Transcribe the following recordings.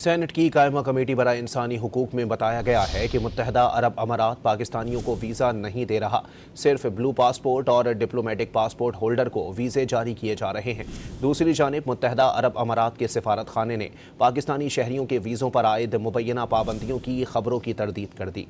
Saint کی قائمہ committee برائے انسانی حقوق میں بتایا گیا ہے کہ متحدہ عرب امارات پاکستانیوں کو ویزا نہیں دے رہا، صرف بلو پاسپورٹ اور ڈپلومیٹک پاسپورٹ ہولڈر کو ویزے جاری کیے جا رہے ہیں۔ دوسری جانب متحدہ عرب امارات کے سفارت خانے نے پاکستانی شہریوں کے ویزوں پر عائد مبینہ پابندیوں کی خبروں کی تردید کر دی۔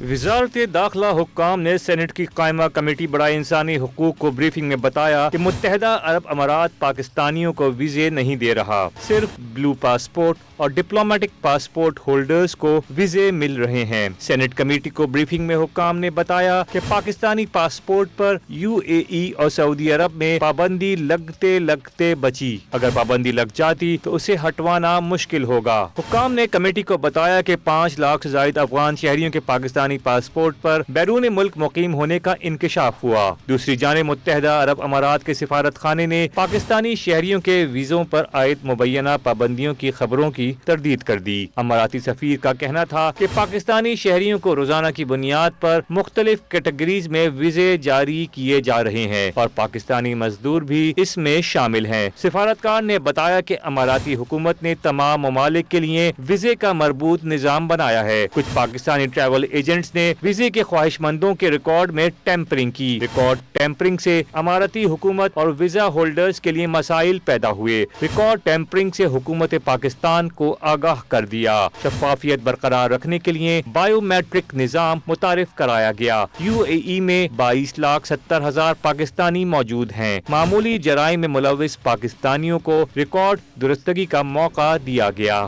وزارت داخلہ حکام نے سینٹ کی قائمہ کمیٹی برائے انسانی حقوق کو بریفنگ میں بتایا کہ متحدہ عرب امارات پاکستانیوں کو ویزے نہیں دے رہا، صرف بلو پاسپورٹ اور ڈپلومیٹک پاسپورٹ ہولڈرز کو ویزے مل رہے ہیں۔ سینٹ کمیٹی کو بریفنگ میں حکام نے بتایا کہ پاکستانی پاسپورٹ پر UAE اور سعودی عرب میں پابندی لگتے بچی، اگر پابندی لگ جاتی تو اسے ہٹوانا مشکل ہوگا۔ حکام نے کمیٹی کو بتایا کہ 5 لاکھ سے زائد افغان شہریوں کے پاکستانی پاسپورٹ پر بیرون ملک مقیم ہونے کا انکشاف ہوا۔ دوسری جانب متحدہ عرب امارات کے سفارت خانے نے پاکستانی شہریوں کے ویزوں پر عائد مبینہ پابندیوں کی خبروں کی تردید کر دی۔ اماراتی سفیر کا کہنا تھا کہ پاکستانی شہریوں کو روزانہ کی بنیاد پر مختلف کیٹیگریز میں ویزے جاری کیے جا رہے ہیں اور پاکستانی مزدور بھی اس میں شامل ہیں۔ سفارتکار نے بتایا کہ اماراتی حکومت نے تمام ممالک کے لیے ویزے کا مربوط نظام بنایا ہے۔ کچھ پاکستانی ٹریول ایجنٹس نے ویزے کے خواہش مندوں کے ریکارڈ میں ٹیمپرنگ کی۔ ریکارڈ ٹیمپرنگ سے اماراتی حکومت اور ویزا ہولڈرز کے لیے مسائل پیدا ہوئے۔ ریکارڈ ٹیمپرنگ سے حکومت پاکستان کو آگاہ کر دیا۔ شفافیت برقرار رکھنے کے لیے بائیو میٹرک نظام متعارف کرایا گیا۔ UAE میں 22,70,000 پاکستانی موجود ہیں۔ معمولی جرائم میں ملوث پاکستانیوں کو ریکارڈ درستگی کا موقع دیا گیا۔